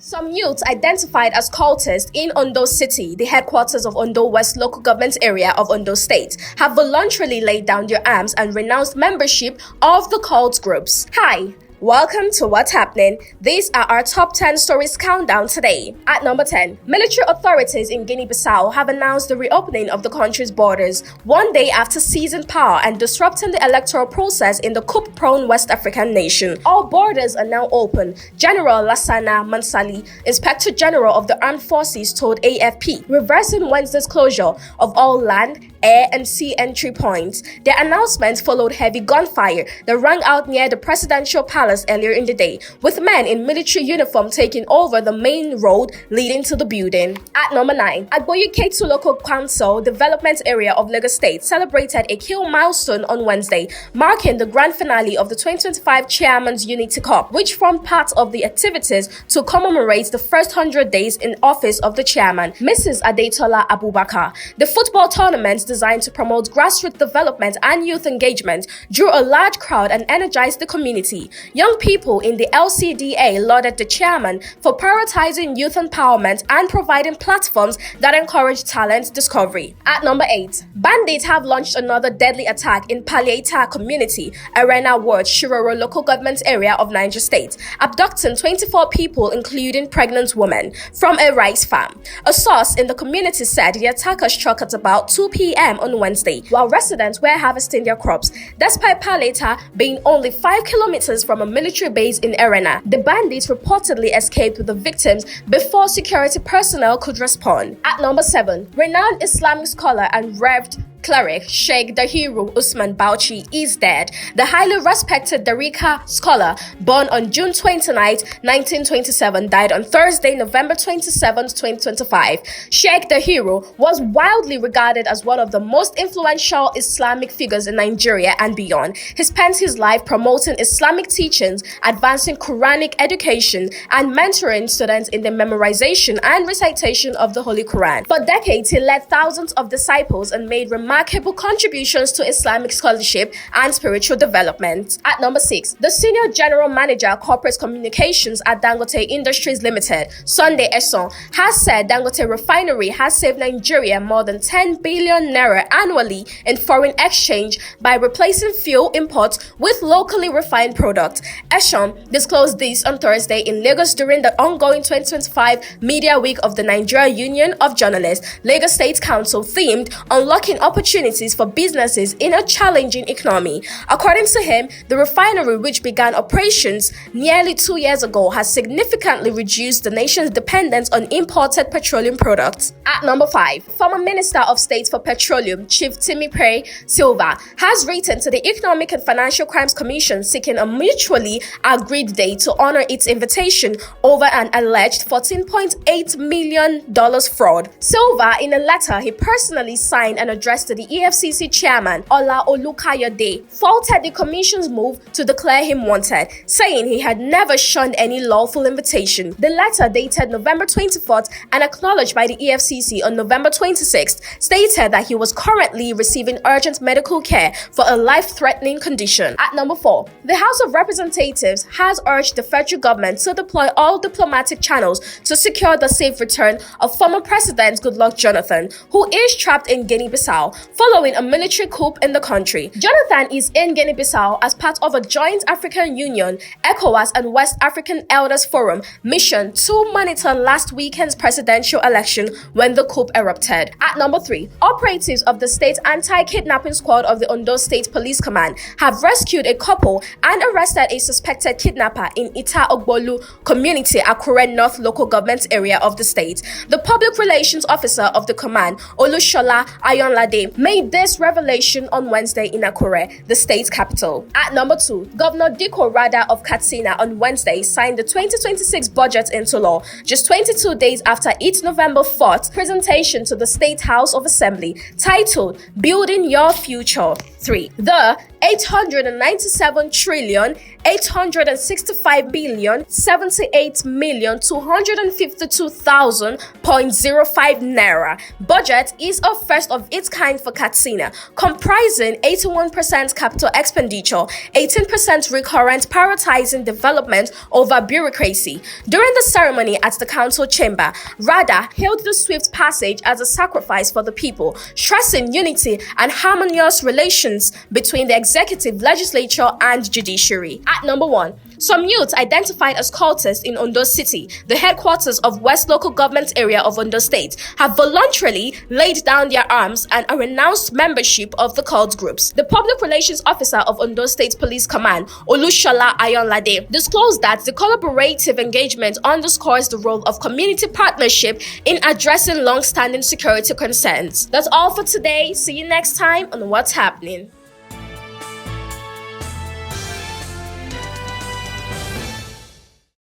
Some youths identified as cultists in Ondo City, the headquarters of Ondo West local government area of Ondo State, have voluntarily laid down their arms and renounced membership of the cult groups. Hi! Welcome to What's Happening. These are our top 10 stories countdown today. At number 10, military authorities in Guinea-Bissau have announced the reopening of the country's borders one day after seizing power and disrupting the electoral process in the coup-prone West African nation. All borders are now open, General Lassana Mansali, Inspector General of the Armed Forces, told AFP, reversing Wednesday's closure of all land, air and sea entry points. Their announcement followed heavy gunfire that rang out near the presidential palace earlier in the day, with men in military uniform taking over the main road leading to the building. At number 9, at Bauchi Local Council Development Area of Lagos State celebrated a key milestone on Wednesday, marking the grand finale of the 2025 Chairman's Unity Cup, which formed part of the activities to commemorate the first 100 days in office of the chairman, Mrs. Adetola Abubakar. The football tournament, designed to promote grassroots development and youth engagement, drew a large crowd and energized the community. Young people in the LCDA lauded the chairman for prioritizing youth empowerment and providing platforms that encourage talent discovery. At number 8, Bandits have launched another deadly attack in Palliata community, Arena Ward, Shiroro local government area of Niger State, abducting 24 people including pregnant women from a rice farm. A source in the community said the attackers struck at about 2 p.m. on Wednesday while residents were harvesting their crops. Despite Palliata being only 5 kilometers from a military base in Arena, the bandits reportedly escaped with the victims before security personnel could respond. At number 7, renowned Islamic scholar and Rev. Cleric Sheikh Dahiru Usman Bauchi is dead. The highly respected Darika scholar, born on June 29, 1927, died on Thursday, November 27, 2025. Sheikh Dahiru was widely regarded as one of the most influential Islamic figures in Nigeria and beyond. He spent his life promoting Islamic teachings, advancing Quranic education, and mentoring students in the memorization and recitation of the Holy Quran. For decades, he led thousands of disciples and made remarkable contributions to Islamic scholarship and spiritual development. At number 6, the Senior General Manager Corporate Communications at Dangote Industries Limited, Sunday Esson, has said Dangote Refinery has saved Nigeria more than 10 billion naira annually in foreign exchange by replacing fuel imports with locally refined products. Esson disclosed this on Thursday in Lagos during the ongoing 2025 Media Week of the Nigeria Union of Journalists, Lagos State Council, themed Unlocking Opportunities for Businesses in a Challenging Economy. According to him, the refinery, which began operations nearly 2 years ago, has significantly reduced the nation's dependence on imported petroleum products. At number 5, former Minister of State for Petroleum, Chief Timipre Sylva, has written to the Economic and Financial Crimes Commission seeking a mutually agreed date to honor its invitation over an alleged $14.8 million fraud. Sylva, in a letter he personally signed and addressed to the EFCC chairman, Ola Olukayode, faulted the commission's move to declare him wanted, saying he had never shunned any lawful invitation. The letter, dated November 24th and acknowledged by the EFCC on November 26th, stated that he was currently receiving urgent medical care for a life-threatening condition. At number 4, the House of Representatives has urged the federal government to deploy all diplomatic channels to secure the safe return of former President Goodluck Jonathan, who is trapped in Guinea-Bissau following a military coup in the country. Jonathan is in Guinea-Bissau as part of a joint African Union, ECOWAS and West African Elders Forum mission to monitor last weekend's presidential election when the coup erupted. At number 3, operatives of the state anti-kidnapping squad of the Ondo State Police Command have rescued a couple and arrested a suspected kidnapper in Ita Ogbolu community, Akure North local government area of the state. The public relations officer of the command, Olushola Ayonlade, made this revelation on Wednesday in Akure, the state's capital. At number 2, Governor Diko Radda of Katsina on Wednesday signed the 2026 budget into law, just 22 days after its November 4th presentation to the State House of Assembly, titled Building Your Future. 3. The 897,252,252,000.05 naira budget is a first of its kind for Katsina, comprising 81% capital expenditure, 18% recurrent, prioritizing development over bureaucracy. During the ceremony at the council chamber, Radda hailed the swift passage as a sacrifice for the people, stressing unity and harmonious relations between the executive, legislature, and judiciary. At number 1, some youths identified as cultists in Ondo City, the headquarters of West Local Government Area of Ondo State, have voluntarily laid down their arms and are renounced membership of the cult groups. The Public Relations Officer of Ondo State Police Command, Olushola Ayonlade, disclosed that the collaborative engagement underscores the role of community partnership in addressing long-standing security concerns. That's all for today. See you next time on What's Happening.